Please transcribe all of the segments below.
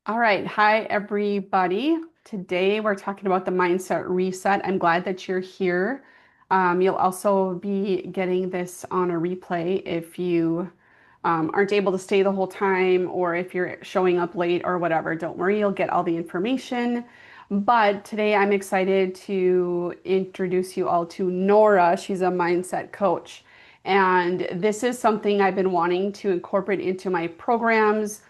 All right. Hi, everybody. Today we're talking about the mindset reset. I'm glad that you're here. You'll also be getting this on a replay if you aren't able to stay the whole time or if you're showing up late or whatever. Don't worry, you'll get all the information. But today I'm excited to introduce you all to Nora. She's a mindset coach. And this is something I've been wanting to incorporate into my programs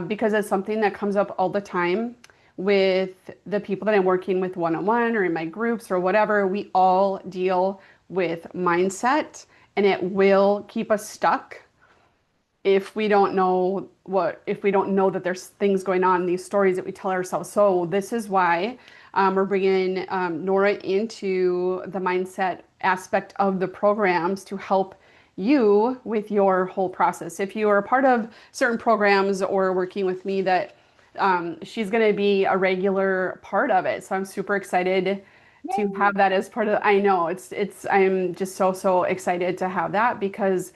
because it's something that comes up all the time with the people that I'm working with one-on-one or in my groups or whatever. We all deal with mindset, and it will keep us stuck if we don't know if we don't know that there's things going on in these stories that we tell ourselves. So this is why we're bringing Nora into the mindset aspect of the programs to help you with your whole process. If you are a part of certain programs or working with me, that she's going to be a regular part of it. So I'm super excited to Yay. have that as part of. I know I'm just so excited to have that because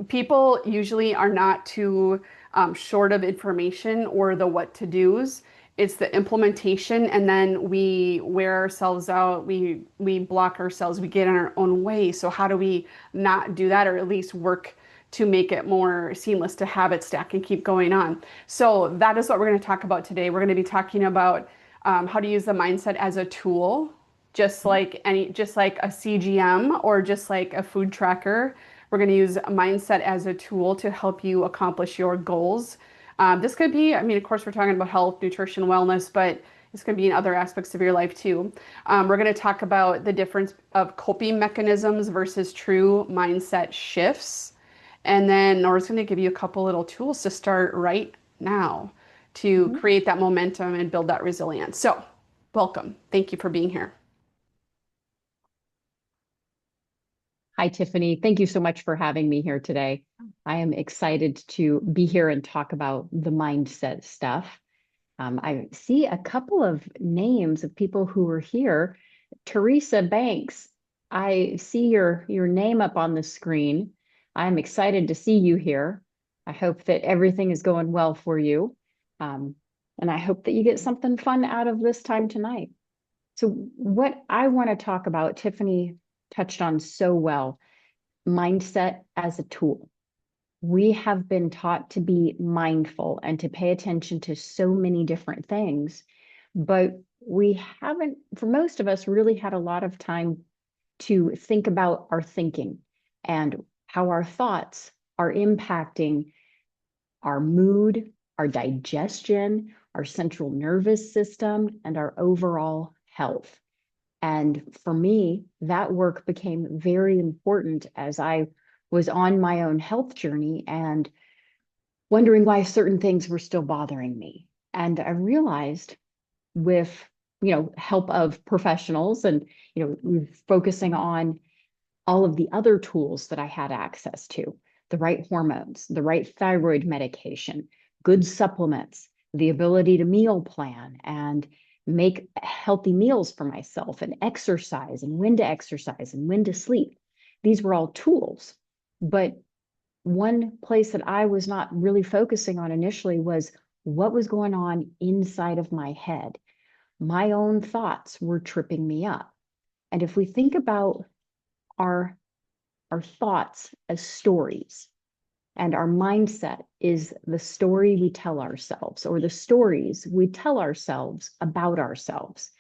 people usually are not too short of information or the what to do's. It's the implementation, and then we wear ourselves out. We block ourselves. We get in our own way. So how do we not do that, or at least work to make it more seamless to habit stack and keep going on? So that is what we're going to talk about today. We're going to be talking about how to use the mindset as a tool, just like a CGM or just like a food tracker. We're going to use mindset as a tool to help you accomplish your goals. This could be, I mean, of course, we're talking about health, nutrition, wellness, but this could be in other aspects of your life too. We're going to talk about the difference of coping mechanisms versus true mindset shifts. And then Nora's going to give you a couple little tools to start right now to Mhm. create that momentum and build that resilience. So, welcome. Thank you for being here. Hi, Tiffany. Thank you so much for having me here today. I am excited to be here and talk about the mindset stuff. I see a couple of names of people who are here. Teresa Banks, I see your name up on the screen. I'm excited to see you here. I hope that everything is going well for you. Um, and I hope that you get something fun out of this time tonight. So, what I want to talk about, Tiffany touched on so well, mindset as a tool. We have been taught to be mindful and to pay attention to so many different things, but we haven't, for most of us, really had a lot of time to think about our thinking and how our thoughts are impacting our mood, our digestion, our central nervous system, and our overall health. And for me, that work became very important as I was on my own health journey and wondering why certain things were still bothering me. And I realized with, help of professionals and, focusing on all of the other tools that I had access to, the right hormones, the right thyroid medication, good supplements, the ability to meal plan and make healthy meals for myself and exercise and when to sleep. These were all tools. But one place that I was not really focusing on initially was what was going on inside of my head. My own thoughts were tripping me up. And if we think about our our thoughts as stories. And our mindset is the story we tell ourselves or the stories we tell ourselves about ourselves.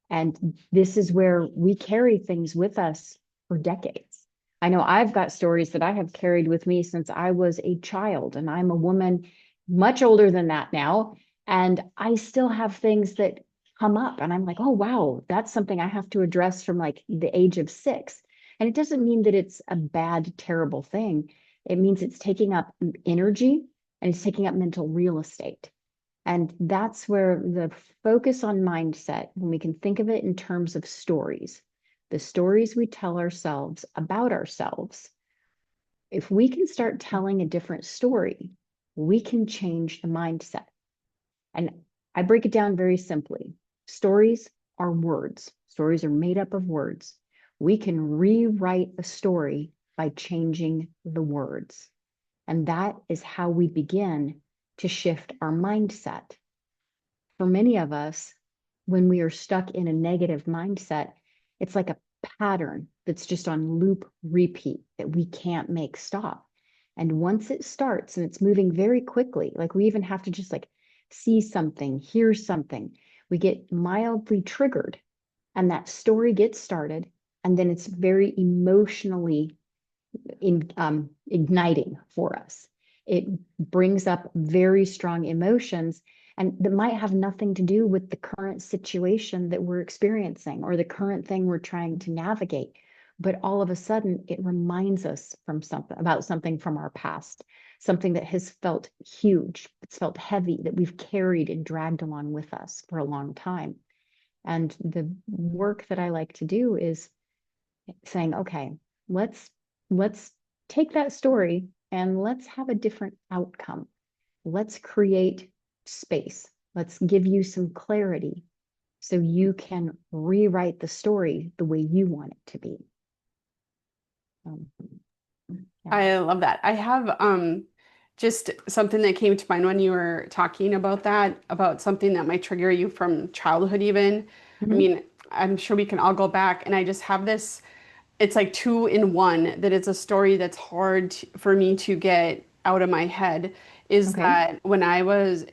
And this is where we carry things with us for decades. I know I've got stories that I have carried with me since I was a child, and I'm a woman much older than that now. And I still have things that come up, and I'm like, oh, wow, that's something I have to address from like the age of 6. And it doesn't mean that it's a bad, terrible thing. It means it's taking up energy and it's taking up mental real estate. And that's where the focus on mindset, when we can think of it in terms of stories, the stories we tell ourselves about ourselves, if we can start telling a different story, we can change the mindset. And I break it down very simply. Stories are words. Stories are made up of words. We can rewrite a story by changing the words. And that is how we begin to shift our mindset. For many of us, when we are stuck in a negative mindset, it's like a pattern that's just on loop repeat that we can't make stop. And once it starts and it's moving very quickly, like we even have to just like see something, hear something, we get mildly triggered and that story gets started. And then it's very emotionally igniting for us. It brings up very strong emotions and that might have nothing to do with the current situation that we're experiencing or the current thing we're trying to navigate. But all of a sudden, it reminds us from something about something from our past, something that has felt huge, it's felt heavy, that we've carried and dragged along with us for a long time. And the work that I like to do is saying, okay, let's let's take that story and let's have a different outcome. Let's create space. Let's give you some clarity so you can rewrite the story the way you want it to be. Um, yeah. I love that. I have just something that came to mind when you were talking about that, about something that might trigger you from childhood even. I Mhm. mean, I'm sure we can all go back and I just have this, it's like two in one, that it's a story that's hard for me to get out of my head, is Okay. that when I was,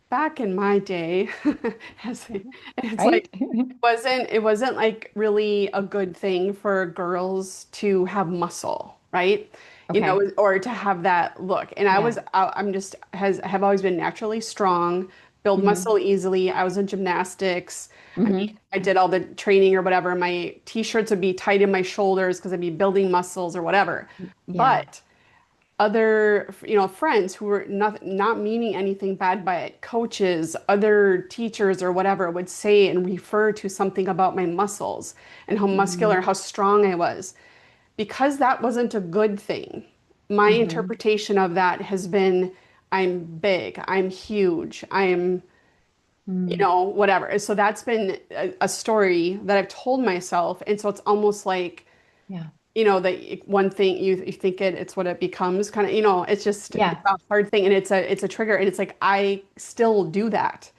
back in my day, as it's Right. like it wasn't like really a good thing for girls to have muscle, right? Okay. Or to have that look. And Yeah. I'm just has have always been naturally strong, build Hmm. muscle easily. I was in gymnastics. I mean, Hmm. I did all the training or whatever. My t-shirts would be tight in my shoulders because I'd be building muscles or whatever. Yeah. But other friends who were not meaning anything bad by it, coaches, other teachers or whatever, would say and refer to something about my muscles and how muscular, Hmm. how strong I was. Because that wasn't a good thing, my Hmm. interpretation of that has been, I'm big, I'm huge, I'm Mm. whatever. So that's been a story that I've told myself, and so it's almost like, Yeah. that one thing you think it's what it becomes, kind of, it's Yeah. a hard thing, and it's a trigger, and it's like I still do that.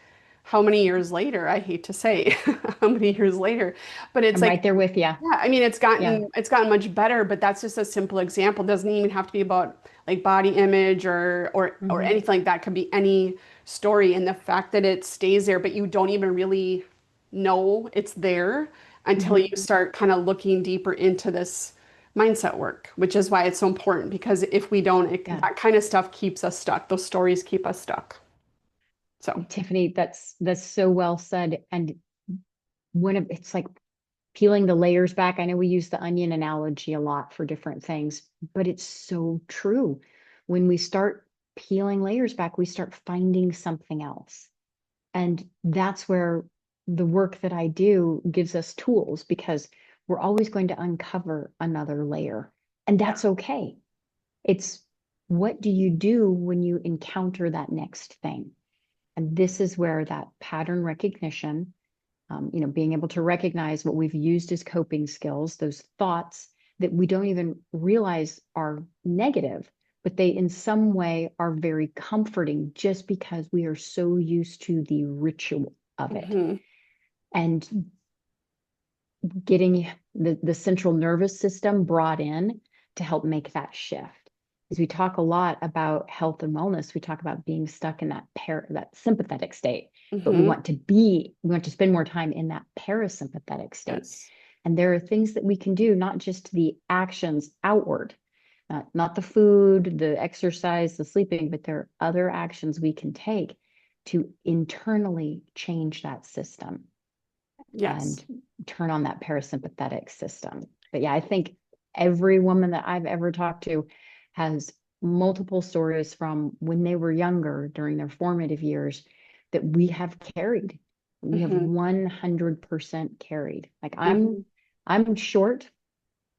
How many years later? I hate to say how many years later, but it's I'm right like, there with you. yeah, I mean, it's Yeah. gotten it's gotten much better, but that's just a simple example. It doesn't even have to be about like body image or Hmm. anything like that. It could be any story, and the fact that it stays there, but you don't even really know it's there until Hmm. you start kind of looking deeper into this mindset work, which is why it's so important, because if we don't, Yeah. that kind of stuff keeps us stuck. Those stories keep us stuck. So, Tiffany, that's so well said. And one of it's like peeling the layers back. I know we use the onion analogy a lot for different things, but it's so true. When we start peeling layers back, we start finding something else. And that's where the work that I do gives us tools because we're always going to uncover another layer. And yeah. that's okay. It's what do you do when you encounter that next thing? And this is where that pattern recognition, being able to recognize what we've used as coping skills, those thoughts that we don't even realize are negative, but they in some way are very comforting just because we are so used to the ritual of it. Hmm. And getting the central nervous system brought in to help make that shift. As we talk a lot about health and wellness, we talk about being stuck in that sympathetic state, but Hmm. we want to spend more time in that parasympathetic state. Yes. And there are things that we can do, not just the actions outward, not the food, the exercise, the sleeping, but there are other actions we can take to internally change that system Yes. and turn on that parasympathetic system. But yeah, I think every woman that I've ever talked to has multiple stories from when they were younger during their formative years that we have carried. We have Hmm. 100% carried. Like Hmm. I'm short.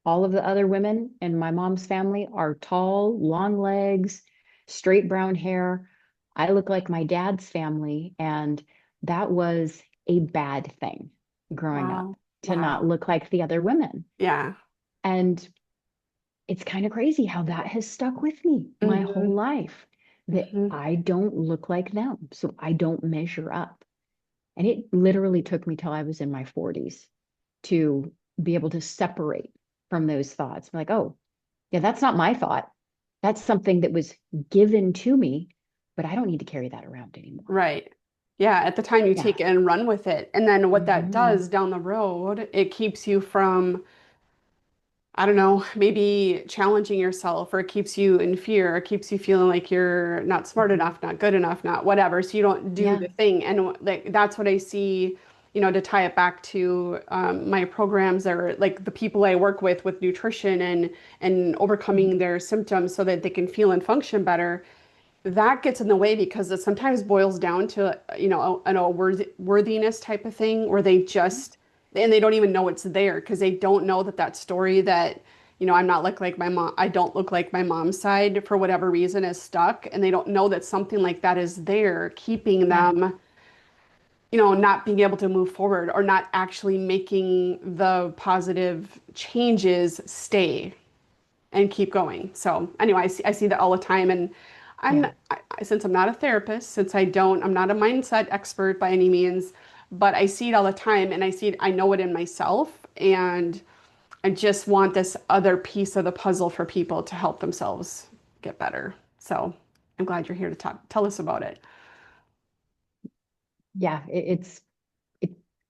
All of the other women in my mom's family are tall, long legs, straight brown hair. I look like my dad's family, and that was a bad thing growing up Wow. to not Wow. look like the other women. Yeah. And it's kind of crazy how that has stuck with me my whole Hmm. life. that Hmm. I don't look like them. So I don't measure up. And it literally took me till I was in my 40s to be able to separate from those thoughts. I'm like, oh, yeah, that's not my thought. That's something that was given to me, but I don't need to carry that around anymore. Right. Yeah, at the time you Yeah. take it and run with it. And then what that Hmm. does down the road, it keeps you from, I don't know, maybe challenging yourself, or it keeps you in fear, it keeps you feeling like you're not smart Hmm. enough, not good enough, not whatever. So you don't do Yeah. the thing. And like that's what I see, to tie it back to my programs, or like the people I work with nutrition and overcoming Hmm. their symptoms so that they can feel and function better. That gets in the way because it sometimes boils down to, a worthiness type of thing where they just, and they don't even know it's there because they don't know that story that, I'm not like my mom, I don't look like my mom's side for whatever reason is stuck. And they don't know that something like that is there keeping Yeah. them, not being able to move forward or not actually making the positive changes stay and keep going. So anyway, I see that all the time. And Yeah. since I'm not a therapist, since I'm not a mindset expert by any means, but I see it all the time and I know it in myself. And I just want this other piece of the puzzle for people to help themselves get better. So I'm glad you're here to tell us about it. Yeah. It,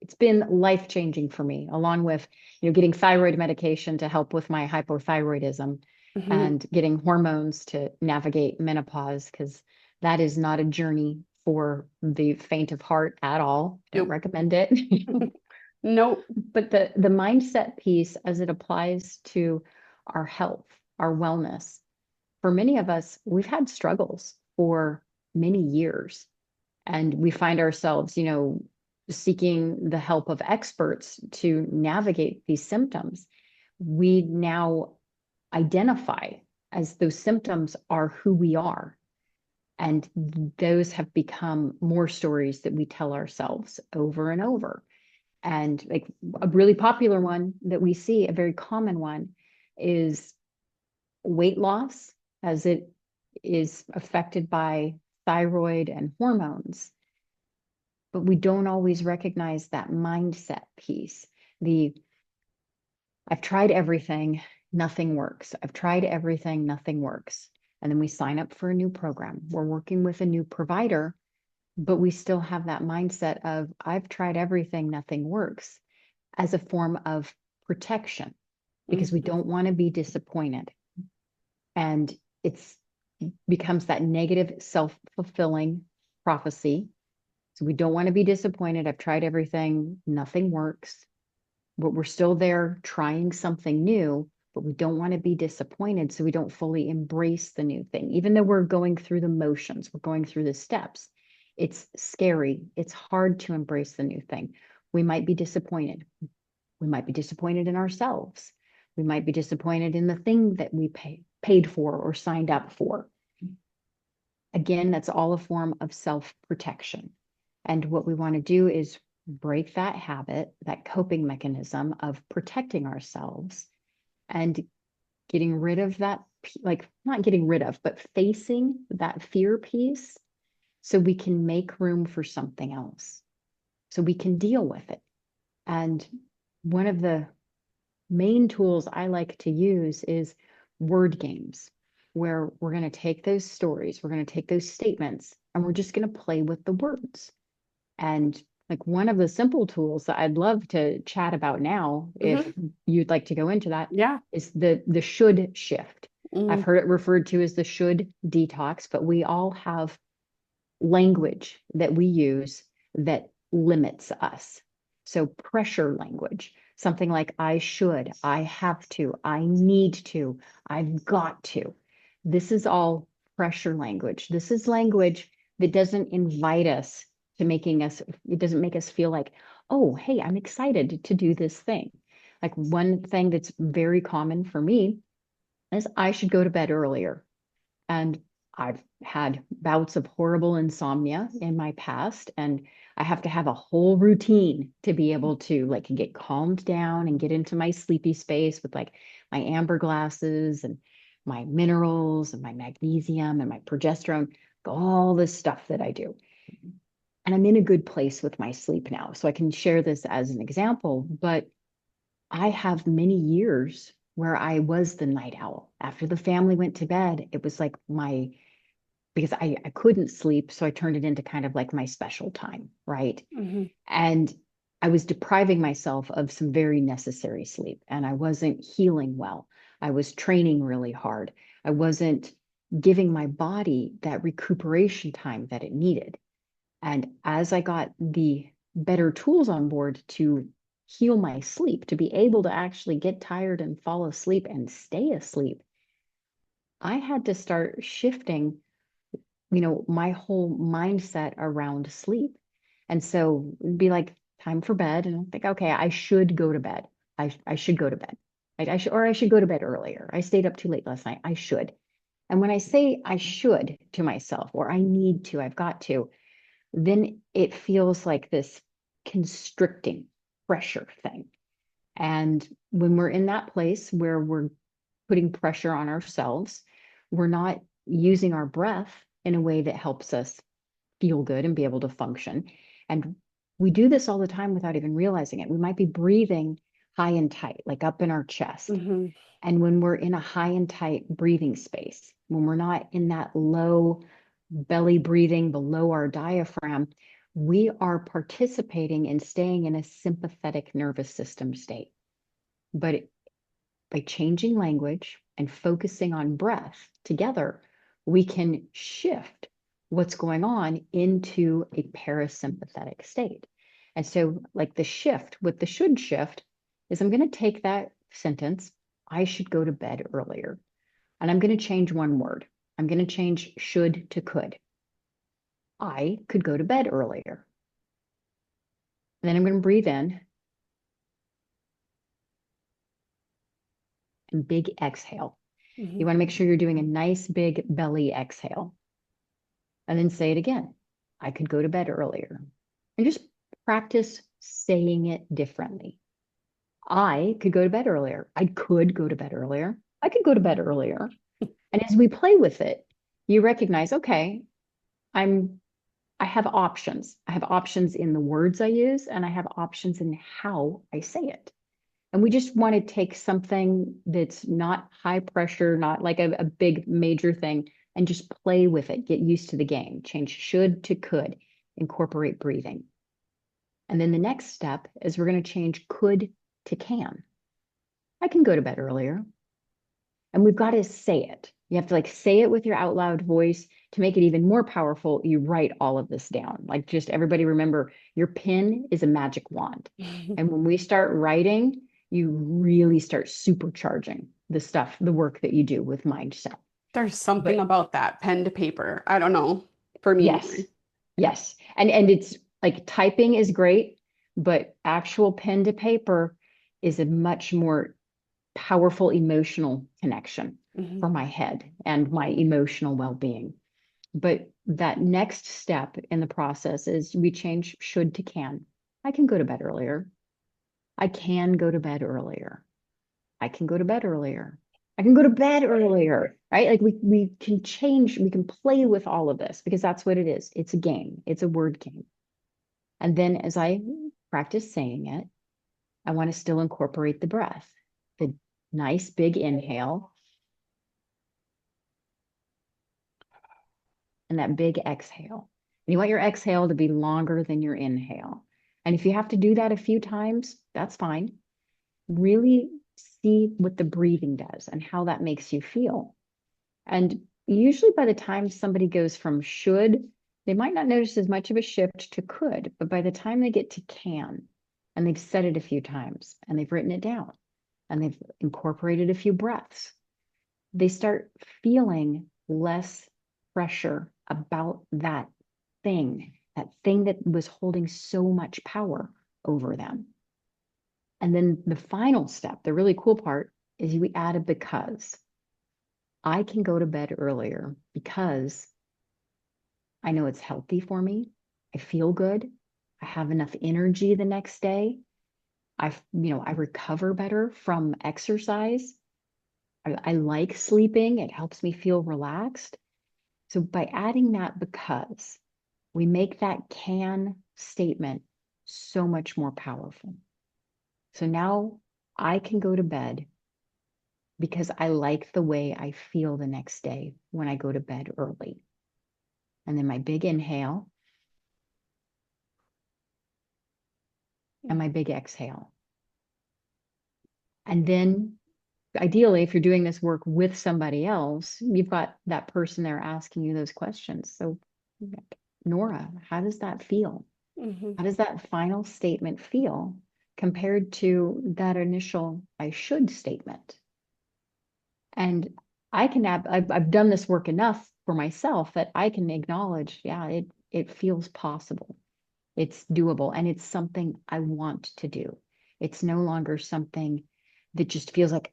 it's been life changing for me, along with, getting thyroid medication to help with my hypothyroidism Hmm. and getting hormones to navigate menopause, because that is not a journey for the faint of heart at all. Don't Nope. recommend it. Nope. But the mindset piece as it applies to our health, our wellness, for many of us, we've had struggles for many years, and we find ourselves, seeking the help of experts to navigate these symptoms. We now identify as those symptoms are who we are. And those have become more stories that we tell ourselves over and over. And like a really popular one that we see, a very common one, is weight loss, as it is affected by thyroid and hormones. But we don't always recognize that mindset piece. The I've tried everything, nothing works. I've tried everything, nothing works. And then we sign up for a new program. We're working with a new provider, but we still have that mindset of I've tried everything, nothing works, as a form of protection, because we Hmm. don't want to be disappointed. And it's becomes that negative self-fulfilling prophecy. So we don't want to be disappointed. I've tried everything, nothing works, but we're still there trying something new, but we don't want to be disappointed. So we don't fully embrace the new thing. Even though we're going through the motions, we're going through the steps, it's scary. It's hard to embrace the new thing. We might be disappointed. We might be disappointed in ourselves. We might be disappointed in the thing that we paid for or signed up for. Again, that's all a form of self protection. And what we want to do is break that habit, that coping mechanism of protecting ourselves and getting rid of that, like not getting rid of, but facing that fear piece so we can make room for something else, so we can deal with it. And one of the main tools I like to use is word games, where we're going to take those stories, we're going to take those statements, and we're just going to play with the words. And like one of the simple tools that I'd love to chat about now, if Hmm. you'd like to go into that, Yeah. is the should shift. I've Mm. heard it referred to as the should detox, but we all have language that we use that limits us. So, pressure language, something like I should, I have to, I need to, I've got to. This is all pressure language. This is language that doesn't invite us to making us, it doesn't make us feel like, oh, hey, I'm excited to do this thing. Like one thing that's very common for me is I should go to bed earlier. And I've had bouts of horrible insomnia in my past, and I have to have a whole routine to be able to like get calmed down and get into my sleepy space with like my amber glasses and my minerals and my magnesium and my progesterone, all this stuff that I do. And I'm in a good place with my sleep now. So I can share this as an example, but I have many years where I was the night owl. After the family went to bed, it was like because I couldn't sleep. So I turned it into kind of like my special time, right? Hmm. And I was depriving myself of some very necessary sleep and I wasn't healing well. I was training really hard. I wasn't giving my body that recuperation time that it needed. And as I got the better tools on board to heal my sleep, to be able to actually get tired and fall asleep and stay asleep, I had to start shifting, my whole mindset around sleep. And so it'd be like time for bed. And I think, okay, I should go to bed. I should go to bed. I should go to bed earlier. I stayed up too late last night. I should. And when I say I should to myself, or I need to, I've got to, then it feels like this constricting pressure thing. And when we're in that place where we're putting pressure on ourselves, we're not using our breath in a way that helps us feel good and be able to function. And we do this all the time without even realizing it. We might be breathing high and tight, like up in our chest. Hmm. And when we're in a high and tight breathing space, when we're not in that low belly breathing below our diaphragm, we are participating in staying in a sympathetic nervous system state. But by changing language and focusing on breath together, we can shift what's going on into a parasympathetic state. And so, like the shift with the should shift is I'm going to take that sentence, I should go to bed earlier, and I'm going to change one word. I'm going to change should to could. I could go to bed earlier. And then I'm going to breathe in and big exhale. You Hmm. want to make sure you're doing a nice big belly exhale. And then say it again. I could go to bed earlier. And just practice saying it differently. I could go to bed earlier. I could go to bed earlier. I could go to bed earlier. And as we play with it, you recognize, okay, I'm I have options. I have options in the words I use, and I have options in how I say it. And we just want to take something that's not high pressure, not like a big major thing, and just play with it, get used to the game, change should to could, incorporate breathing. And then the next step is we're going to change could to can. I can go to bed earlier. And we've got to say it. You have to like say it with your out loud voice to make it even more powerful. You write all of this down. Like just everybody remember your pen is a magic wand. And when we start writing, you really start supercharging the stuff, the work that you do with mindset. There's something But about that pen to paper. I don't know. For me yes, anyway. Yeah. yes. And it's like typing is great, but actual pen to paper is a much more powerful emotional connection Hmm. for my head and my emotional well-being. But that next step in the process is we change should to can. I can go to bed earlier. I can go to bed earlier. I can go to bed earlier. I can go to bed earlier, right? Like we can change, we can play with all of this because that's what it is. It's a game, it's a word game. And then as I practice saying it, I want to still incorporate the breath, the nice big inhale and that big exhale. And you want your exhale to be longer than your inhale. And if you have to do that a few times, that's fine. Really see what the breathing does and how that makes you feel. And usually by the time somebody goes from should, they might not notice as much of a shift to could, but by the time they get to can, and they've said it a few times and they've written it down and they've incorporated a few breaths, they start feeling less pressure about that thing that was holding so much power over them. And then the final step, the really cool part, is we add a because. I can go to bed earlier because I know it's healthy for me. I feel good. I have enough energy the next day. I recover better from exercise. I like sleeping. It helps me feel relaxed. So by adding that because, we make that can statement so much more powerful. So now I can go to bed because I like the way I feel the next day when I go to bed early. And then my big inhale and my big exhale. And then ideally, if you're doing this work with somebody else, you've got that person there asking you those questions. So, Nora, how does that feel? Mhm. How does that final statement feel compared to that initial I should statement? And I've done this work enough for myself that I can acknowledge, yeah, it feels possible. It's doable and it's something I want to do. It's no longer something that just feels like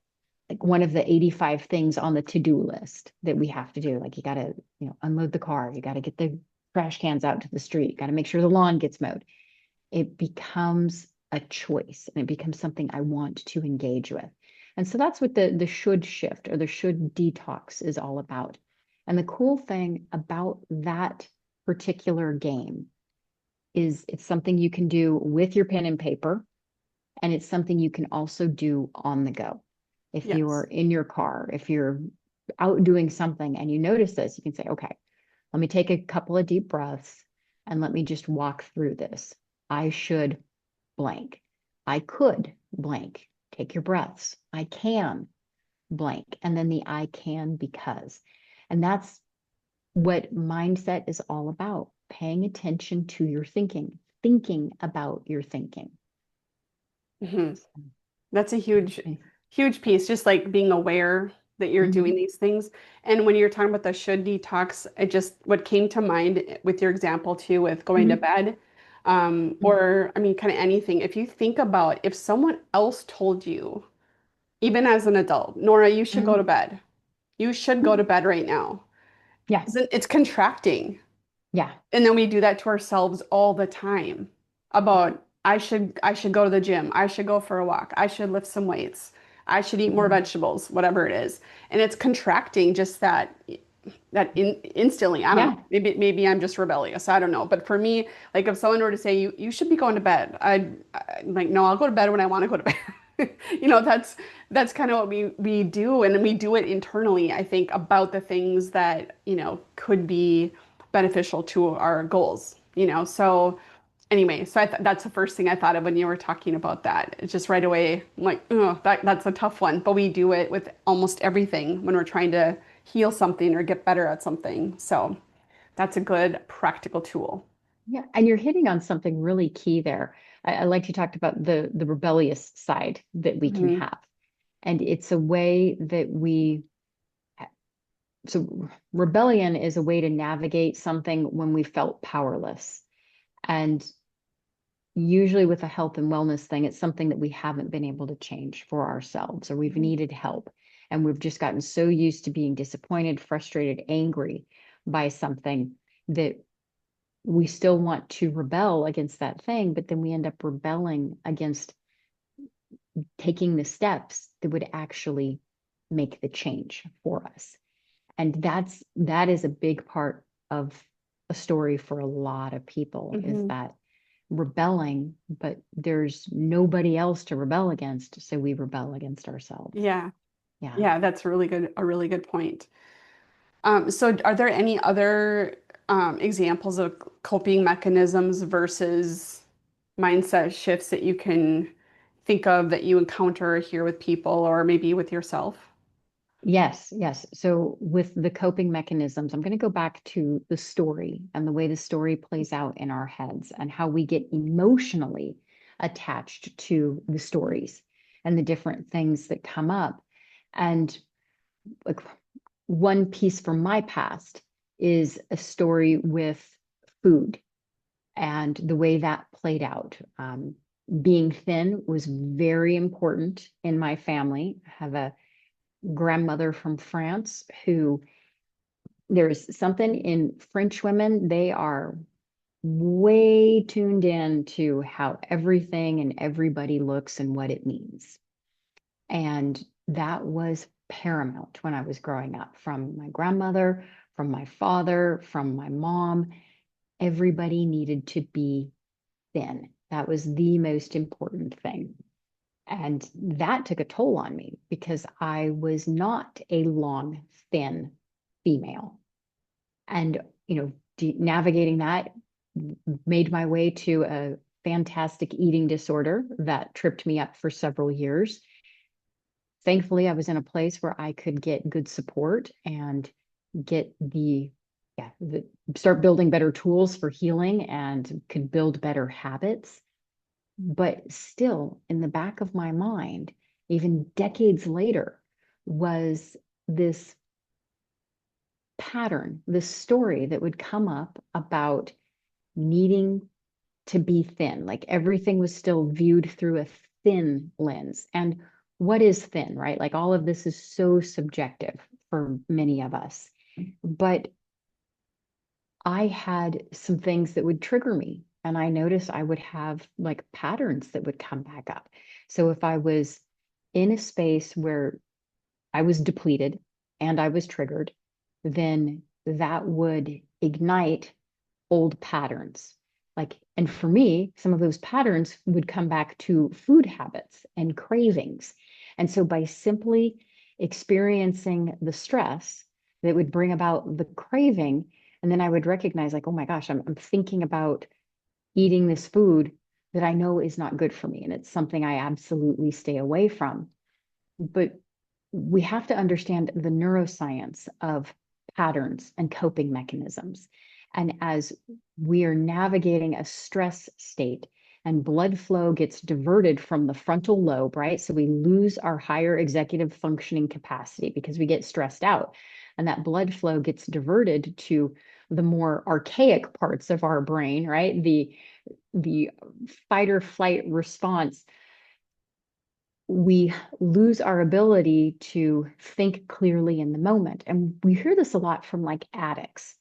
one of the 85 things on the to-do list that we have to do. Like you got to, unload the car, you got to get the trash cans out to the street, you got to make sure the lawn gets mowed. It becomes a choice and it becomes something I want to engage with. And so that's what the should shift or the should detox is all about. And the cool thing about that particular game is it's something you can do with your pen and paper, and it's something you can also do on the go. If you're Yes. in your car, if you're out doing something and you notice this, you can say, okay, let me take a couple of deep breaths and let me just walk through this. I should blank. I could blank. Take your breaths. I can blank. And then the I can because. And that's what mindset is all about, paying attention to your thinking about your thinking. Mhm. That's a Okay. huge piece, just like being aware that you're doing Mhm. these things. And when you're talking about the should detox, it just what came to mind with your example too, with going to Mhm. bed, Mhm. or I mean, kind of anything. If you think about if someone else told you, even as an adult, Nora, you should go to Mhm. bed. You should go to Mhm. bed right now. Yeah. Isn't it's contracting. Yeah. And then we do that to ourselves all the time about I should go to the gym. I should go for a walk. I should lift some weights. I should eat more Mhm. vegetables, whatever it is. And it's contracting just instantly. I don't know. Yeah. Maybe I'm just rebellious. I don't know. But for me, like if someone were to say you should be going to bed, I'm like no, I'll go to bed when I want to go to bed. That's kind of what we do, and we do it internally, I think, about the things that, could be beneficial to our goals. So anyway, so that's the first thing I thought of when you were talking about that. It's just right away, I'm like, oh, that's a tough one. But we do it with almost everything when we're trying to heal something or get better at something. So that's a good practical tool. Yeah. And you're hitting on something really key there. I like you talked about the rebellious side that we can Hmm. have. And it's a way that so rebellion is a way to navigate something when we felt powerless. And usually with a health and wellness thing, it's something that we haven't been able to change for ourselves or we've needed help. And we've just gotten so used to being disappointed, frustrated, angry by something that we still want to rebel against that thing, but then we end up rebelling against taking the steps that would actually make the change for us. And that is a big part of a story for a lot of people is Hmm. that rebelling, but there's nobody else to rebel against, so we rebel against ourselves. Yeah. Yeah. Yeah, that's a really good point. So are there any other examples of coping mechanisms versus mindset shifts that you can think of that you encounter here with people or maybe with yourself? Yes, yes. So with the coping mechanisms, I'm going to go back to the story and the way the story plays out in our heads and how we get emotionally attached to the stories and the different things that come up. And like one piece from my past is a story with food and the way that played out. Being thin was very important in my family. I have a grandmother from France who there's something in French women, they are way tuned in to how everything and everybody looks and what it means. And that was paramount when I was growing up, from my grandmother, from my father, from my mom. Everybody needed to be thin. That was the most important thing. And that took a toll on me because I was not a long, thin female. And, navigating that made my way to a fantastic eating disorder that tripped me up for several years. Thankfully, I was in a place where I could get good support and get start building better tools for healing and could build better habits. But still, in the back of my mind, even decades later, was this pattern, this story that would come up about needing to be thin. Like everything was still viewed through a thin lens. And what is thin, right? Like all of this is so subjective for many of us. But I had some things that would trigger me. And I noticed I would have like patterns that would come back up. So if I was in a space where I was depleted and I was triggered, then that would ignite old patterns. And for me, some of those patterns would come back to food habits and cravings. And so by simply experiencing the stress that would bring about the craving, and then I would recognize, like, oh my gosh, I'm thinking about eating this food that I know is not good for me. And it's something I absolutely stay away from. But we have to understand the neuroscience of patterns and coping mechanisms. And as we are navigating a stress state and blood flow gets diverted from the frontal lobe, right? So we lose our higher executive functioning capacity because we get stressed out. And that blood flow gets diverted to the more archaic parts of our brain, right? The fight or flight response. We lose our ability to think clearly in the moment. And we hear this a lot from like addicts,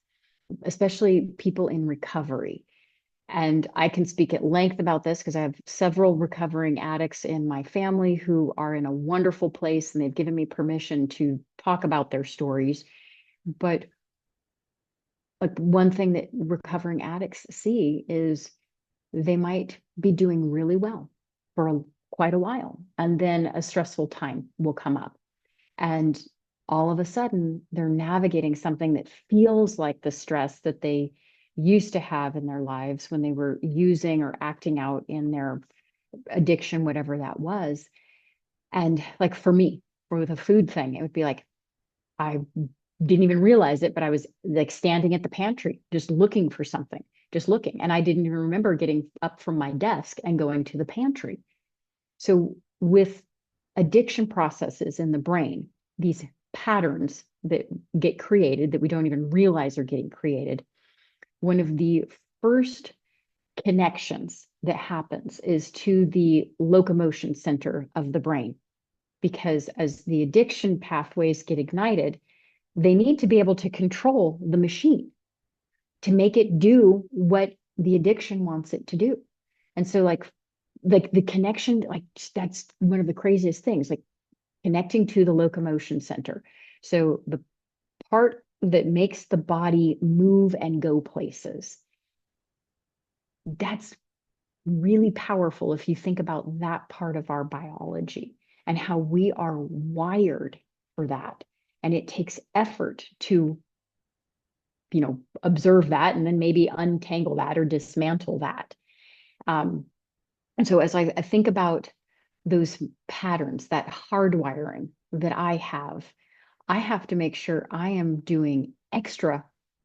especially people in recovery. And I can speak at length about this because I have several recovering addicts in my family who are in a wonderful place and they've given me permission to talk about their stories. But like one thing that recovering addicts see is they might be doing really well for quite a while, and then a stressful time will come up. And all of a sudden, they're navigating something that feels like the stress that they used to have in their lives when they were using or acting out in their addiction, whatever that was. And like for me, for the food thing, it would be like, I didn't even realize it, but I was like standing at the pantry, just looking for something, just looking. And I didn't even remember getting up from my desk and going to the pantry. So with addiction processes in the brain, these patterns that get created that we don't even realize are getting created, one of the first connections that happens is to the locomotion center of the brain. Because as the addiction pathways get ignited, they need to be able to control the machine to make it do what the addiction wants it to do. And so like the connection, like that's one of the craziest things, like connecting to the locomotion center. So the part that makes the body move and go places. That's really powerful if you think about that part of our biology and how we are wired for that. And it takes effort to, observe that and then maybe untangle that or dismantle that. And so as I think about those patterns, that hardwiring that I have to make sure I am doing extra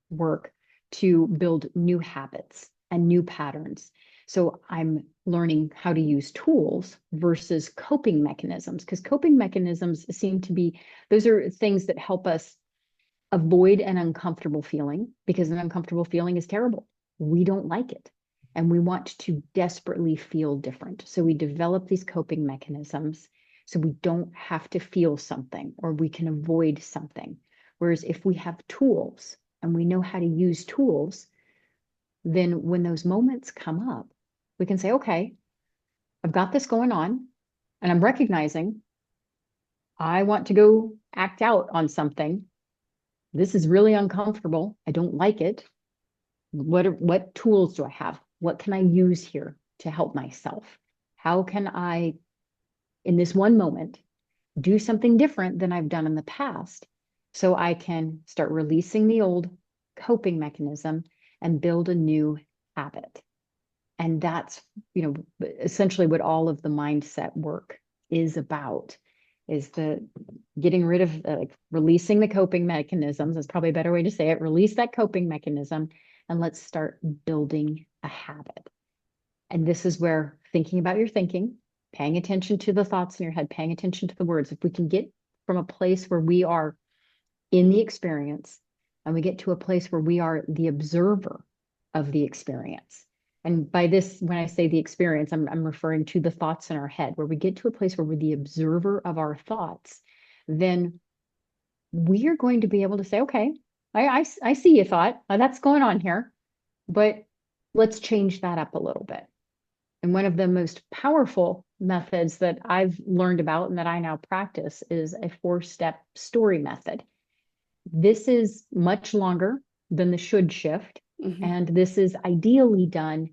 work to build new habits and new patterns. So I'm learning how to use tools versus coping mechanisms, because coping mechanisms seem to be, those are things that help us avoid an uncomfortable feeling, because an uncomfortable feeling is terrible. We don't like it. And we want to desperately feel different. So we develop these coping mechanisms so we don't have to feel something or we can avoid something. Whereas if we have tools and we know how to use tools, then when those moments come up, we can say, okay, I've got this going on and I'm recognizing I want to go act out on something. This is really uncomfortable. I don't like it. What tools do I have? What can I use here to help myself? How can I, in this one moment, do something different than I've done in the past so I can start releasing the old coping mechanism and build a new habit? And that's, essentially what all of the mindset work is about, is the getting rid of like releasing the coping mechanisms. That's probably a better way to say it. Release that coping mechanism and let's start building a habit. And this is where thinking about your thinking, paying attention to the thoughts in your head, paying attention to the words. If we can get from a place where we are in the experience and we get to a place where we are the observer of the experience. And by this, when I say the experience, I'm referring to the thoughts in our head, where we get to a place where we're the observer of our thoughts, then we are going to be able to say, okay, I see you thought, that's going on here, but let's change that up a little bit. And one of the most powerful methods that I've learned about and that I now practice is a 4-step story method. This is much longer than the should shift. Mhm. And this is ideally done,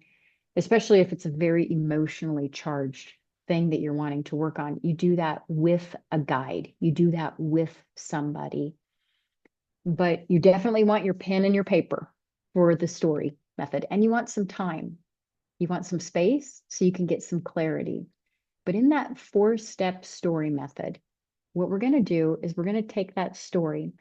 especially if it's a very emotionally charged thing that you're wanting to work on. You do that with a guide, you do that with somebody. But you definitely want your pen and your paper for the story method. And you want some time, you want some space so you can get some clarity. But in that 4-step story method, what we're going to do is we're going to take that story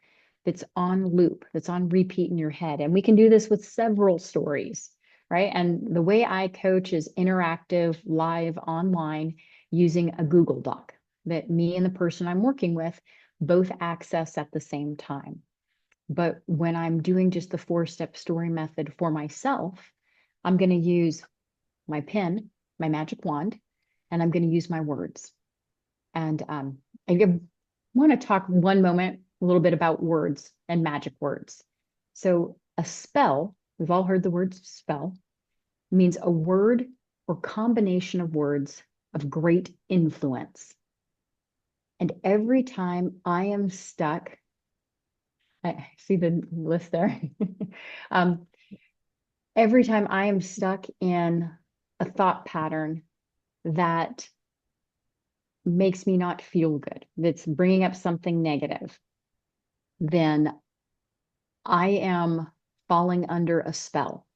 that's on loop, that's on repeat in your head. And we can do this with several stories, right? And the way I coach is interactive, live, online, using a Google Doc that me and the person I'm working with both access at the same time. But when I'm doing just the 4-step story method for myself, I'm going to use my pen, my magic wand, and I'm going to use my words. And I want to talk one moment a little bit about words and magic words. So, a spell, we've all heard the word spell, means a word or combination of words of great influence. And every time I am stuck, I see the list there. um, every time I am stuck in a thought pattern that makes me not feel good, that's bringing up something negative, then I am falling under a spell.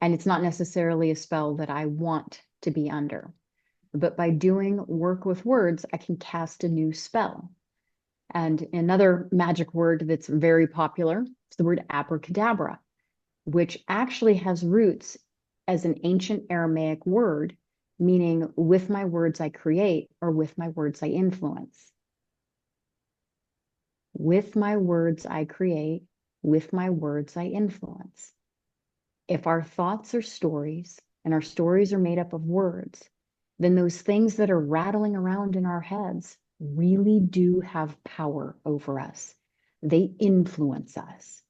And it's not necessarily a spell that I want to be under. But by doing work with words, I can cast a new spell. And another magic word that's very popular is the word abracadabra, which actually has roots as an ancient Aramaic word, meaning with my words I create or with my words I influence. With my words I create, with my words I influence. If our thoughts are stories and our stories are made up of words, then those things that are rattling around in our heads really do have power over us. They influence us.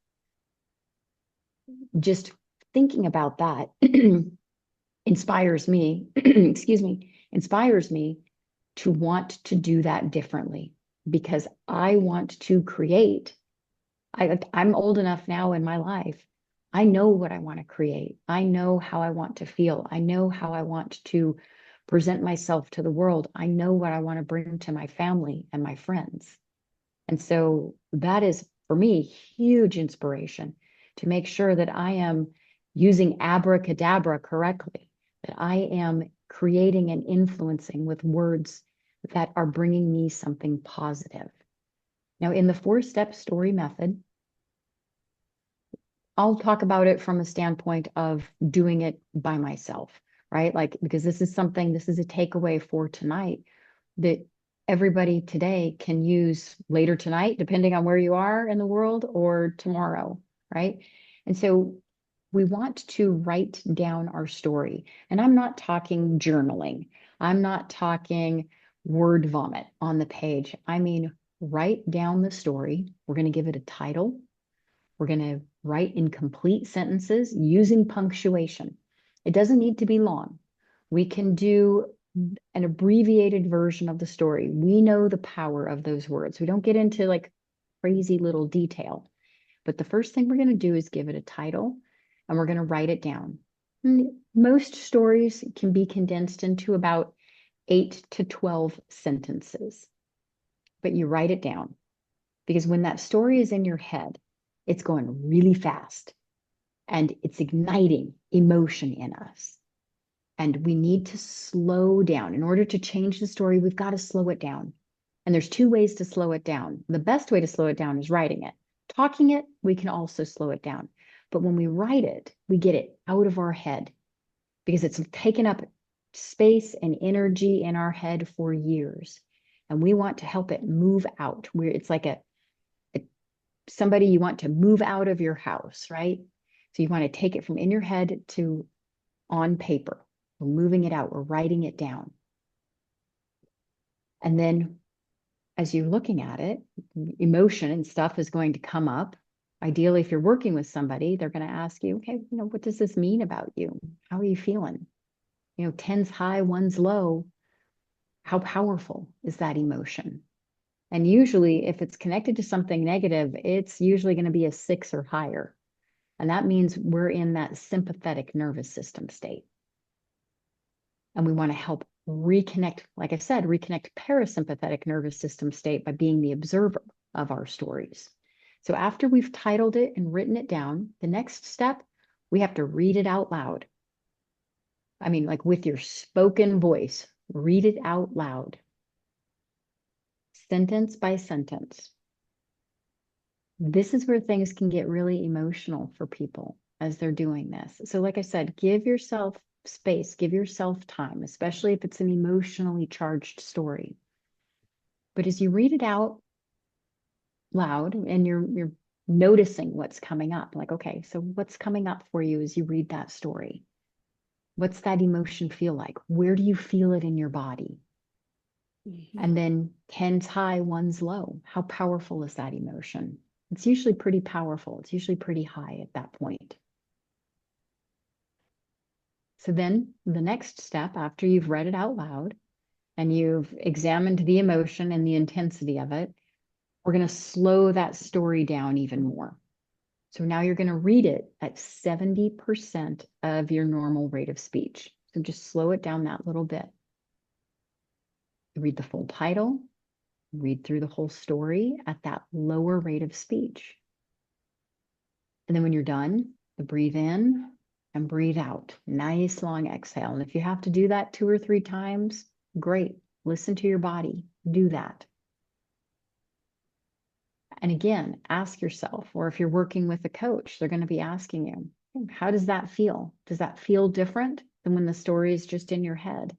Just thinking about that inspires me, excuse me, inspires me to want to do that differently because I want to create. I'm old enough now in my life. I know what I want to create. I know how I want to feel. I know how I want to present myself to the world. I know what I want to bring to my family and my friends. And so that is, for me, huge inspiration to make sure that I am using abracadabra correctly, that I am creating and influencing with words that are bringing me something positive. Now, in the 4-step story method, I'll talk about it from a standpoint of doing it by myself, right? Like, because this is a takeaway for tonight that everybody today can use later tonight, depending on where you are in the world, or tomorrow, right? And so we want to write down our story. And I'm not talking journaling, I'm not talking word vomit on the page. I mean, write down the story. We're going to give it a title. We're going to write in complete sentences using punctuation. It doesn't need to be long. We can do an abbreviated version of the story. We know the power of those words. We don't get into like crazy little detail. But the first thing we're going to do is give it a title and we're going to write it down. Most stories can be condensed into about 8 to 12 sentences, but you write it down because when that story is in your head, it's going really fast and it's igniting emotion in us. And we need to slow down. In order to change the story, we've got to slow it down. And there's two ways to slow it down. The best way to slow it down is writing it. Talking it, we can also slow it down. But when we write it, we get it out of our head because it's taken up space and energy in our head for years. And we want to help it move out. Where it's like somebody you want to move out of your house, right? So you want to take it from in your head to on paper. We're moving it out. We're writing it down. And then as you're looking at it, emotion and stuff is going to come up. Ideally, if you're working with somebody, they're going to ask you, okay, what does this mean about you? How are you feeling? 10's high, 1's low. How powerful is that emotion? And usually, if it's connected to something negative, it's usually going to be a 6 or higher. And that means we're in that sympathetic nervous system state. And we want to help reconnect, like I said, reconnect parasympathetic nervous system state by being the observer of our stories. So after we've titled it and written it down, the next step, we have to read it out loud. I mean, like with your spoken voice, read it out loud, sentence by sentence. This is where things can get really emotional for people as they're doing this. So like I said, give yourself space, give yourself time, especially if it's an emotionally charged story. But as you read it out loud and you're noticing what's coming up, like, okay, so what's coming up for you as you read that story? What's that emotion feel like? Where do you feel it in your body? And then 10's high, 1's low. How powerful is that emotion? It's usually pretty powerful. It's usually pretty high at that point. So then the next step, after you've read it out loud and you've examined the emotion and the intensity of it, we're going to slow that story down even more. So now you're going to read it at 70% of your normal rate of speech. So just slow it down that little bit. You read the full title, read through the whole story at that lower rate of speech. And then when you're done, breathe in and breathe out. Nice long exhale. And if you have to do that 2 or 3 times, great. Listen to your body. Do that. And again, ask yourself, or if you're working with a coach, they're going to be asking you, how does that feel? Does that feel different than when the story is just in your head?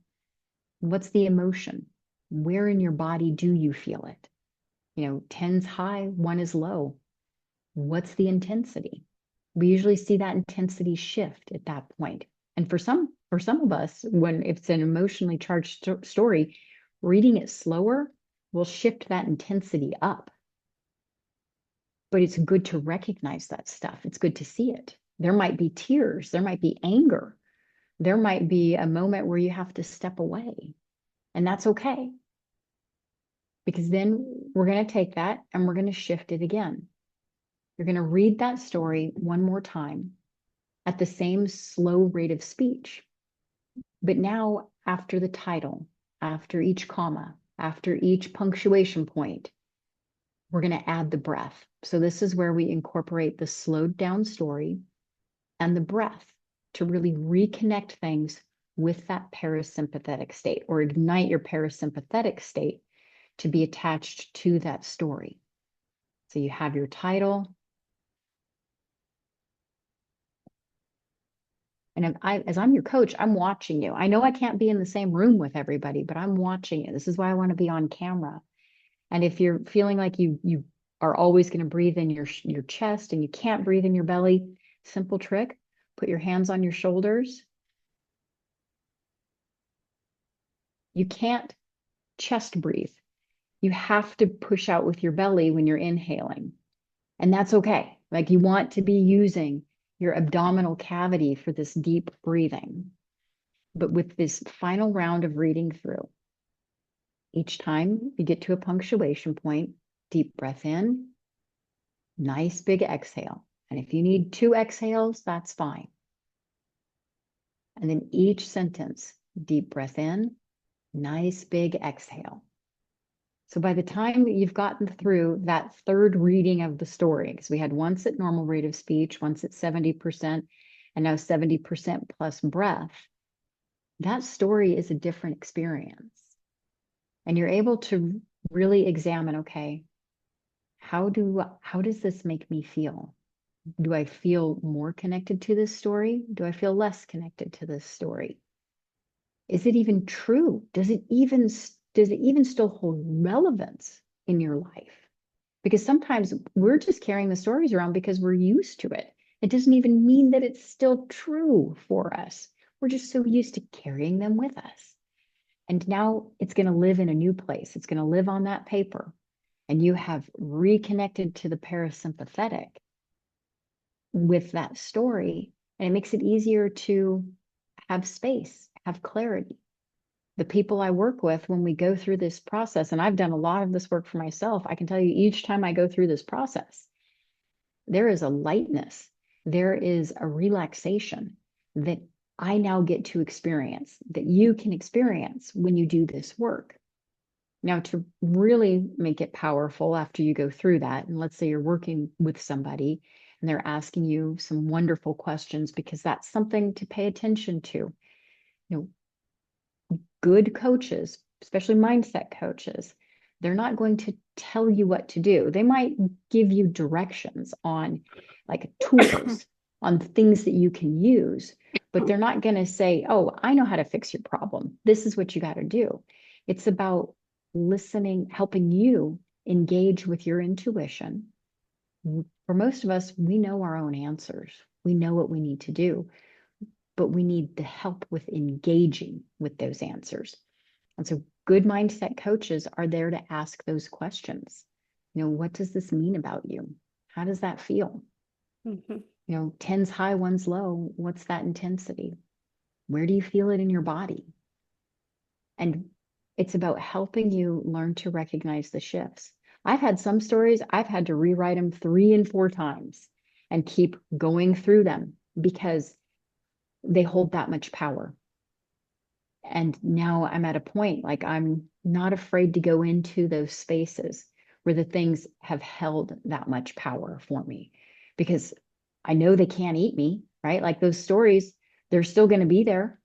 What's the emotion? Where in your body do you feel it? 10's high, 1 is low. What's the intensity? We usually see that intensity shift at that point. And for some of us, when it's an emotionally charged story, reading it slower will shift that intensity up. But it's good to recognize that stuff. It's good to see it. There might be tears. There might be anger. There might be a moment where you have to step away. And that's okay. Because then we're going to take that and we're going to shift it again. You're going to read that story one more time at the same slow rate of speech. But now, after the title, after each comma, after each punctuation point, we're going to add the breath. So this is where we incorporate the slowed down story and the breath to really reconnect things with that parasympathetic state, or ignite your parasympathetic state to be attached to that story. So you have your title. And as I'm your coach, I'm watching you. I know I can't be in the same room with everybody, but I'm watching you. This is why I want to be on camera. And if you're feeling like you are always going to breathe in your chest and you can't breathe in your belly, simple trick, put your hands on your shoulders. You can't chest breathe. You have to push out with your belly when you're inhaling. And that's okay. Like, you want to be using your abdominal cavity for this deep breathing. But with this final round of reading through, each time you get to a punctuation point, deep breath in, nice big exhale. And if you need two exhales, that's fine. And then each sentence, deep breath in, nice big exhale. So by the time you've gotten through that third reading of the story, because we had once at normal rate of speech, once at 70%, and now 70% plus breath, that story is a different experience. And you're able to really examine, okay, how does this make me feel? Do I feel more connected to this story? Do I feel less connected to this story? Is it even true? Does it even still hold relevance in your life? Because sometimes we're just carrying the stories around because we're used to it. It doesn't even mean that it's still true for us. We're just so used to carrying them with us. And now it's going to live in a new place. It's going to live on that paper. And you have reconnected to the parasympathetic with that story. And it makes it easier to have space, have clarity. The people I work with, when we go through this process, and I've done a lot of this work for myself, I can tell you each time I go through this process, there is a lightness, there is a relaxation that I now get to experience, that you can experience when you do this work. Now, to really make it powerful after you go through that, and let's say you're working with somebody and they're asking you some wonderful questions, because that's something to pay attention to. You know, good coaches, especially mindset coaches, they're not going to tell you what to do. They might give you directions on like tools, on things that you can use, but they're not going to say, oh, I know how to fix your problem. This is what you got to do. It's about listening, helping you engage with your intuition. For most of us, we know our own answers. We know what we need to do, but we need the help with engaging with those answers. And so good mindset coaches are there to ask those questions. What does this mean about you? How does that feel? Mhm. 10's high, one's low. What's that intensity? Where do you feel it in your body? And it's about helping you learn to recognize the shifts. I've had some stories, I've had to rewrite them 3 and 4 times and keep going through them because they hold that much power. And now I'm at a point like I'm not afraid to go into those spaces where the things have held that much power for me because I know they can't eat me, right? Like those stories, they're still going to be there.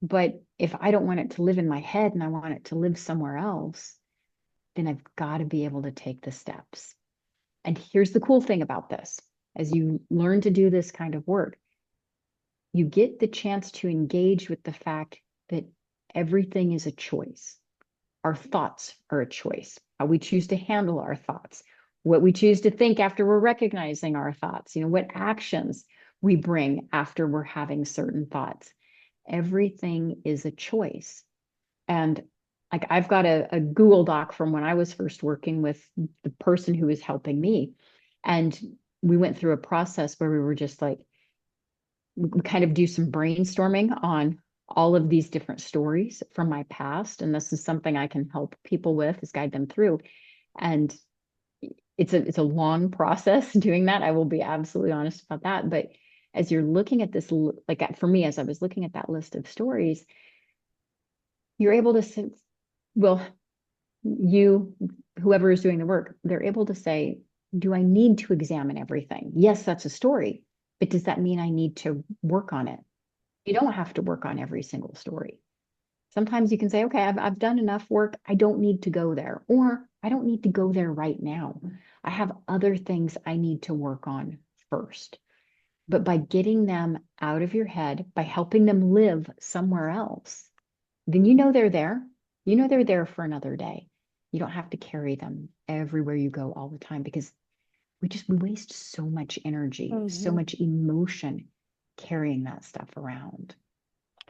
But if I don't want it to live in my head and I want it to live somewhere else, then I've got to be able to take the steps. And here's the cool thing about this: as you learn to do this kind of work, you get the chance to engage with the fact that everything is a choice. Our thoughts are a choice, how we choose to handle our thoughts, what we choose to think after we're recognizing our thoughts, what actions we bring after we're having certain thoughts. Everything is a choice. And like I've got a Google Doc from when I was first working with the person who was helping me. And we went through a process where we were just like, we kind of do some brainstorming on all of these different stories from my past. And this is something I can help people with, is guide them through. And it's a long process doing that. I will be absolutely honest about that. But as you're looking at this, like for me, as I was looking at that list of stories, you're able to say, well, whoever is doing the work, they're able to say, do I need to examine everything? Yes, that's a story, but does that mean I need to work on it? You don't have to work on every single story. Sometimes you can say, okay, I've done enough work. I don't need to go there, or I don't need to go there right now. I have other things I need to work on first. But by getting them out of your head, by helping them live somewhere else, then they're there. They're there for another day. You don't have to carry them everywhere you go all the time because we waste so much energy, so Mhm. much emotion carrying that stuff around.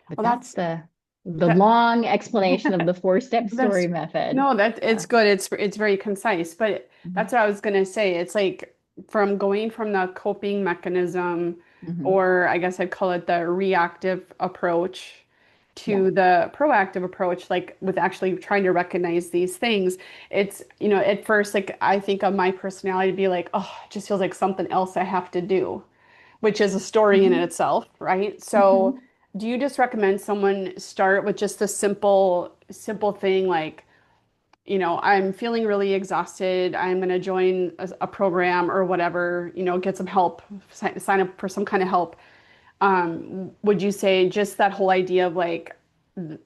But Well, that's that's the that. long explanation of the 4-step story That's method. no, that Yeah. it's good. It's very concise, but that's Mhm. what I was gonna say. It's like from going from the coping mechanism, Mhm. or I guess I'd call it the reactive approach, Yeah. to the proactive approach, like with actually trying to recognize these things, it's, at first, like I think of my personality to be like, oh, it just feels like something else I have to do, which is a story in Hmm. itself, right? So, Hmm. do you just recommend someone start with just the simple thing like, I'm feeling really exhausted. I'm going to join a program or whatever, get some help, sign up for some kind of help. Would you say just that whole idea of like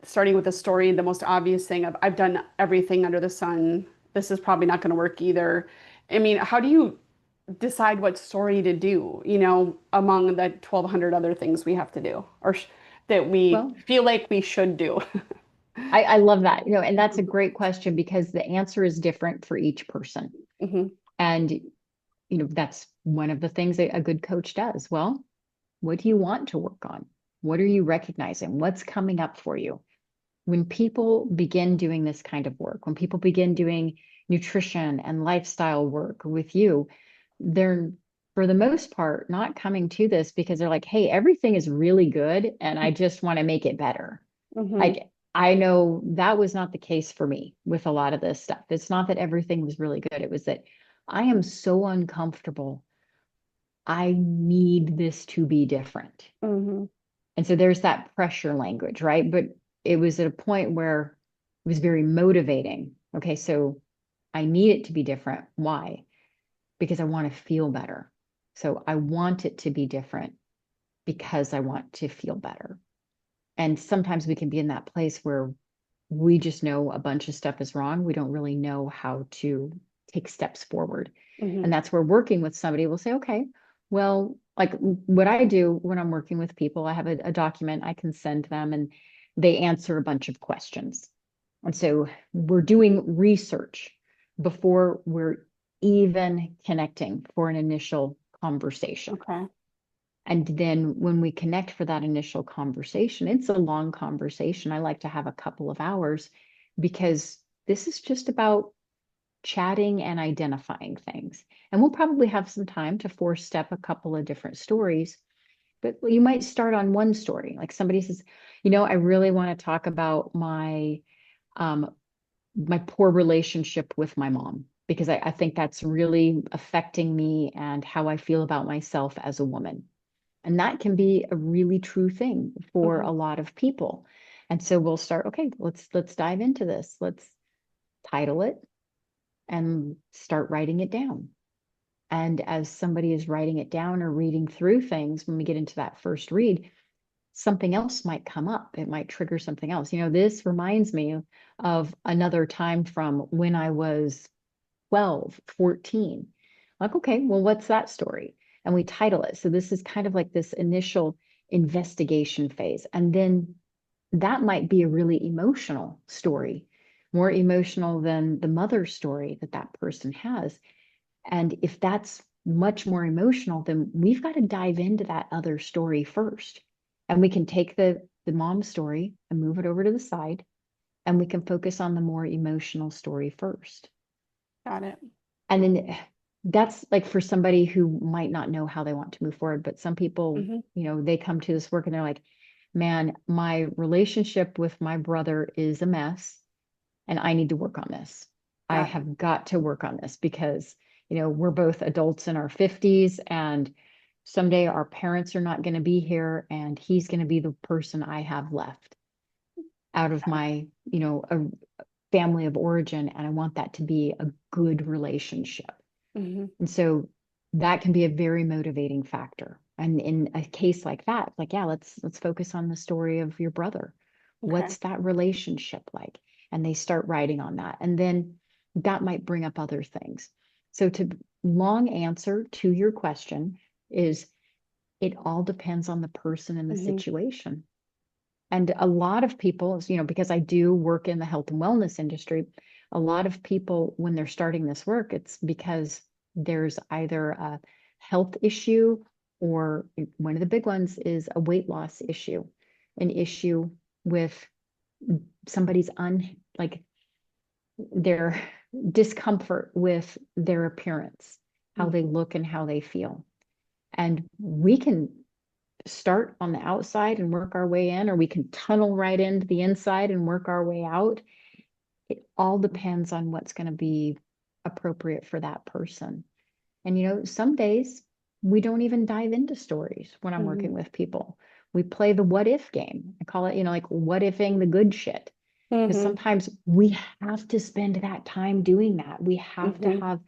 starting with a story, the most obvious thing of I've done everything under the sun. This is probably not going to work either. I mean, how do you decide what story to do, among the 1,200 other things we have to do or that we Well, feel like we should do? I love that, and that's a great question because the answer is different for each person. Hmm. And, that's one of the things that a good coach does. Well, what do you want to work on? What are you recognizing? What's coming up for you? When people begin doing this kind of work, when people begin doing nutrition and lifestyle work with you, they're, for the most part, not coming to this because they're like, hey, everything is really good and I just want to make it better. Hmm. Like, I know that was not the case for me with a lot of this stuff. It's not that everything was really good, it was that I am so uncomfortable. I need this to be different. Hmm. And so there's that pressure language, right? But it was at a point where it was very motivating. Okay, so I need it to be different. Why? Because I want to feel better. So I want it to be different because I want to feel better. And sometimes we can be in that place where we just know a bunch of stuff is wrong. We don't really know how to take steps forward. Hmm. And that's where working with somebody will say, okay, well, like what I do when I'm working with people, I have a document I can send them and they answer a bunch of questions. And so we're doing research before we're even connecting for an initial conversation. Okay. And then when we connect for that initial conversation, it's a long conversation. I like to have a couple of hours because this is just about chatting and identifying things. And we'll probably have some time to four step a couple of different stories, but you might start on one story. Like somebody says, I really want to talk about um, my poor relationship with my mom because I think that's really affecting me and how I feel about myself as a woman. And that can be a really true thing for Hmm. a lot of people. And so we'll start, okay, let's dive into this. Let's title it and start writing it down. And as somebody is writing it down or reading through things, when we get into that first read, something else might come up. It might trigger something else. This reminds me of another time from when I was 12, 14. Like, okay, well, what's that story? And we title it. So this is kind of like this initial investigation phase. And then that might be a really emotional story, more emotional than the mother story that that person has. And if that's much more emotional, then we've got to dive into that other story first. And we can take the mom story and move it over to the side, and we can focus on the more emotional story first. Got it. And then that's like for somebody who might not know how they want to move forward, but some people, Hmm. they come to this work and they're like, man, my relationship with my brother is a mess and I need to work on this. I Got it. have got to work on this because, we're both adults in our 50s and someday our parents are not going to be here and he's going to be the person I have left out of my, a family of origin. And I want that to be a good relationship. Hmm. And so that can be a very motivating factor. And in a case like that, like, yeah, let's focus on the story of your brother. Okay. What's that relationship like? And they start writing on that. And then that might bring up other things. So to long answer to your question is it all depends on the person and the Hmm. situation. And a lot of people, because I do work in the health and wellness industry, a lot of people, when they're starting this work, it's because there's either a health issue or one of the big ones is a weight loss issue, an issue with somebody's like their discomfort with their appearance, how they Hmm. look and how they feel. And we can start on the outside and work our way in, or we can tunnel right into the inside and work our way out. It all depends on what's going to be appropriate for that person. And, some days we don't even dive into stories when I'm Hmm. working with people. We play the what if game. I call it, like what ifing the good shit. Because Hmm. sometimes we have to spend that time doing that. We have to Hmm. have,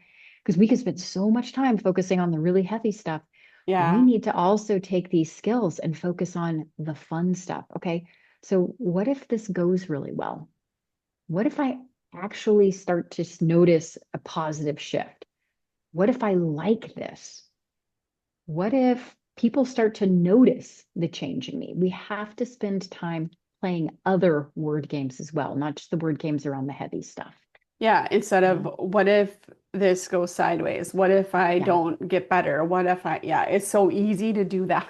because we can spend so much time focusing on the really heavy stuff. We Yeah. need to also take these skills and focus on the fun stuff. Okay. So, what if this goes really well? What if I actually start to notice a positive shift? What if I like this? What if people start to notice the change in me? We have to spend time playing other word games as well, not just the word games around the heavy stuff. Yeah, instead of Um, what if this goes sideways? What if I yeah, don't get better? What if yeah, it's so easy to do that.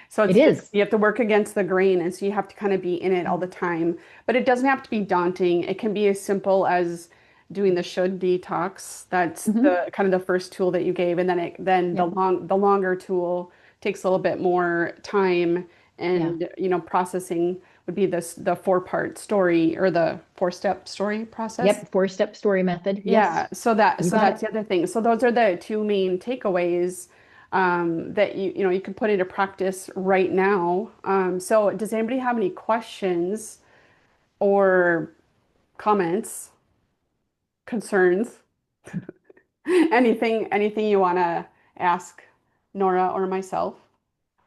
So it it's just, is. you have to work against the grain. And so you have to kind of be in it all the time. But it doesn't have to be daunting. It can be as simple as doing the should detox. That's Mm-hmm. the kind of the first tool that you gave. And then Yep. the longer tool takes a little bit more time Yeah. and processing would be the four-part story or the four-step story process. Yep. Four-step story method. Yes. Yeah, so that You so got it. that's the other thing. So those are the two main takeaways that you can put into practice right now. So does anybody have any questions or comments, concerns, anything you want to ask Nora or myself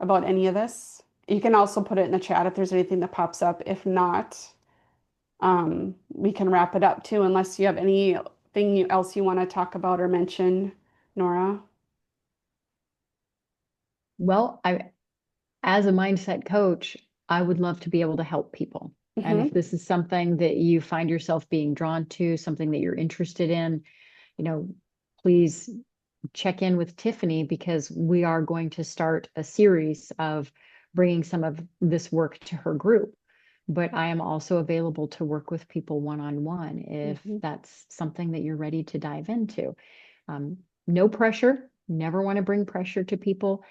about any of this? You can also put it in the chat if there's anything that pops up. If not, we can wrap it up too, unless you have anything else you want to talk about or mention, Nora. Well, as a mindset coach, I would love to be able to help people. And if Hmm. this is something that you find yourself being drawn to, something that you're interested in, you know, please check in with Tiffany because we are going to start a series of bringing some of this work to her group. But I am also available to work with people one on one if Hmm. that's something that you're ready to dive into. No pressure, never want to bring pressure to people.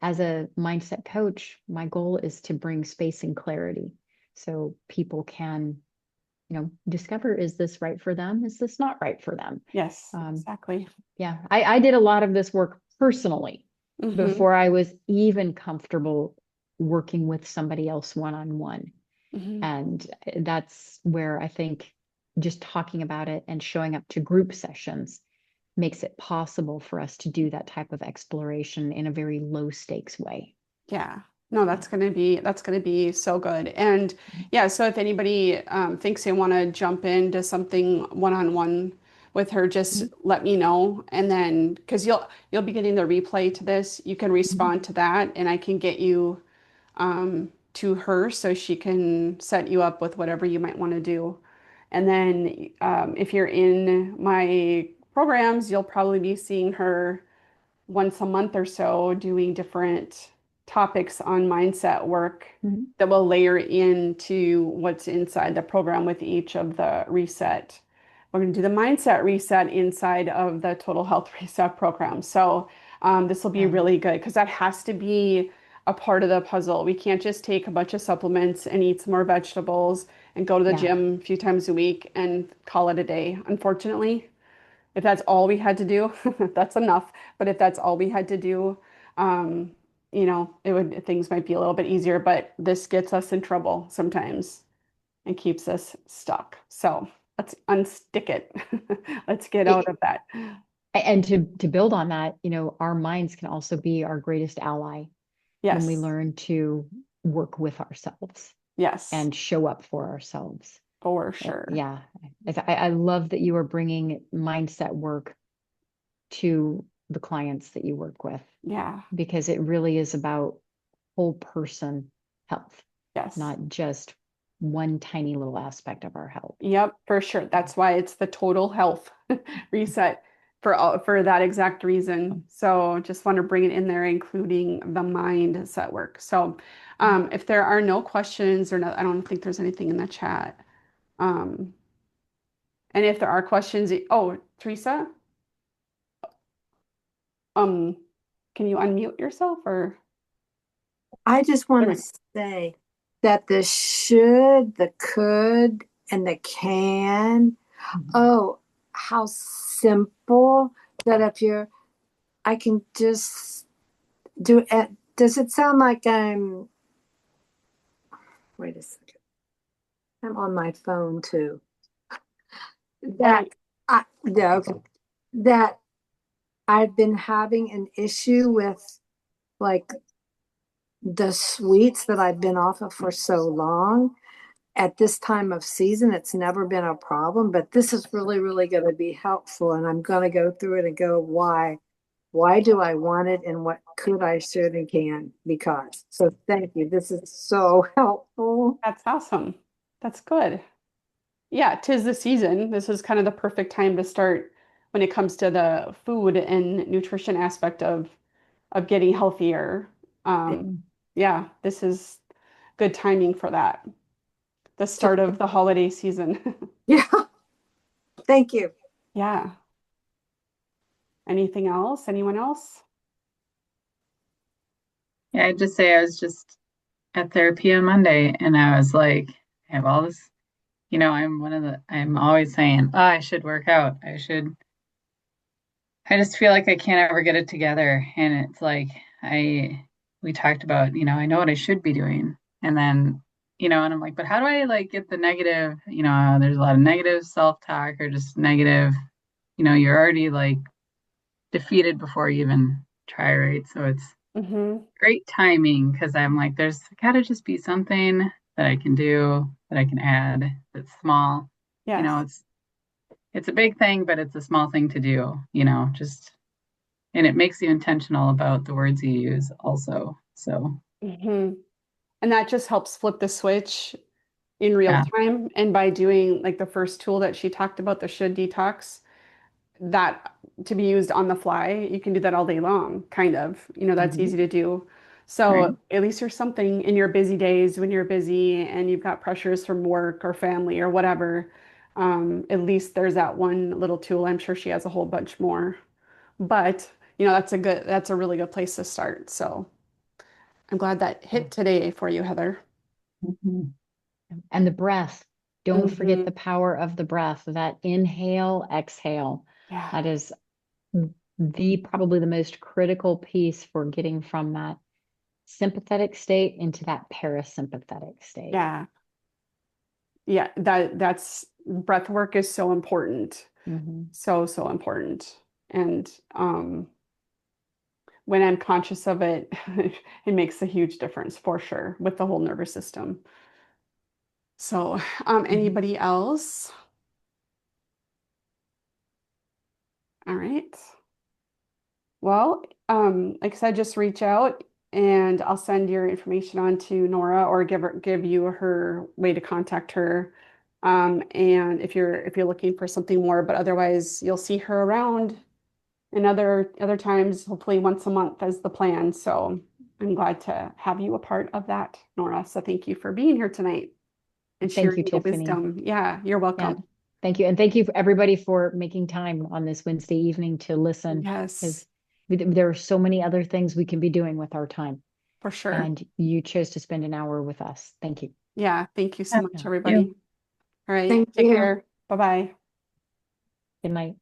As a mindset coach, my goal is to bring space and clarity so people can, discover, is this right for them? Is this not right for them? Yes, Um, exactly. yeah, I did a lot of this work personally Hmm. before I was even comfortable working with somebody else one on one. Hmm. And that's where I think just talking about it and showing up to group sessions makes it possible for us to do that type of exploration in a very low stakes way. Yeah. No, that's gonna be so good. And yeah, so if anybody thinks they want to jump into something one-on-one with her, just Mhm, let me know. And then because you'll be getting the replay to this, you can mhm, respond to that, and I can get you to her so she can set you up with whatever you might want to do. And then if you're in my programs, you'll probably be seeing her once a month or so doing different topics on mindset work mhm. that will layer into what's inside the program with each of the reset. We're going to do the mindset reset inside of the total health reset program. So this will be Yeah, really good because that has to be a part of the puzzle. We can't just take a bunch of supplements and eat some more vegetables and go to the yeah, gym a few times a week and call it a day. Unfortunately, if that's all we had to do, that's enough. But if that's all we had to do, um, things might be a little bit easier, but this gets us in trouble sometimes and keeps us stuck. So let's unstick it. Let's get out It, of that. and to build on that, our minds can also be our greatest ally when we Yes. learn to work with ourselves Yes, and show up for ourselves. for sure. Yeah, I love that you are bringing mindset work to the clients that you work with Yeah. because it really is about whole person health, Yes. not just one tiny little aspect of our health. Yep, for sure. That's why it's the total health reset for that exact reason. So just want to bring it in there, including the mindset work. So if there are no questions or no, I don't think there's anything in the chat. Um, and if there are questions, oh, Teresa, um, can you unmute yourself or? I just want to Anyway, say that the should, the could, and the can, Mhm. oh, how simple that if you're, I can just do it. Does it sound like wait a second, I'm on my phone too. yeah. That yeah, okay. That I've been having an issue with like the sweets that I've been off of for so long. At this time of season, it's never been a problem, but this is really, really going to be helpful. And I'm going to go through it and go, why? Why do I want it? And what could I, should, and can? Because. So thank you. This is so helpful. That's awesome. That's good. Yeah, 'tis the season. This is kind of the perfect time to start when it comes to the food and nutrition aspect of getting healthier. Um, yeah, this is good timing for that. The So, start of the holiday season. yeah, thank you. Yeah. Anything else? Anyone else? Yeah, I'd just say I was just at therapy on Monday and I was like, I have all this, I'm always saying, oh, I should work out. I just feel like I can't ever get it together. And it's like, we talked about, I know what I should be doing. And then, and I'm like, but how do I like get the negative, there's a lot of negative self-talk or just negative, you're already like defeated before you even try, right? So it's Mm-hmm. great timing because I'm like, there's gotta just be something that I can do that I can add that's small. You Yes. know, it's a big thing, but it's a small thing to do, just and it makes you intentional about the words you use also. So Mm-hmm. And that just helps flip the switch in real yeah. time. And by doing like the first tool that she talked about, the should detox, that to be used on the fly, you can do that all day long, kind of. That's Mhm. easy to do. Right. So at least there's something in your busy days when you're busy and you've got pressures from work or family or whatever. At least there's that one little tool. I'm sure she has a whole bunch more. But, that's a really good place to start. So I'm glad that hit today for you, Heather. Mhm. And the breath. Don't forget Hmm. the power of the breath, that inhale, exhale. Yeah. That is the probably the most critical piece for getting from that sympathetic state into that parasympathetic state. Yeah. Yeah. That's breath work is so important. Mhm. So, so important. And when I'm conscious of it, it makes a huge difference for sure with the whole nervous system. So, Mhm. anybody else? All right. Well, like I said, just reach out and I'll send your information on to Nora or give you her way to contact her. And if you're looking for something more, but otherwise you'll see her around and other times, hopefully once a month as the plan. So I'm glad to have you a part of that, Nora. So thank you for being here tonight and Thank you, sharing your Tiffany. wisdom. Yeah, you're Yeah. welcome. Thank you. And thank you for everybody for making time on this Wednesday evening to listen, because Yes, there are so many other things we can be doing with our time. for sure. And you chose to spend an hour with us. Thank you. Yeah, thank you so Yeah. much, Yeah. You. everybody. All right, Thank take you. care. Bye-bye. Good night.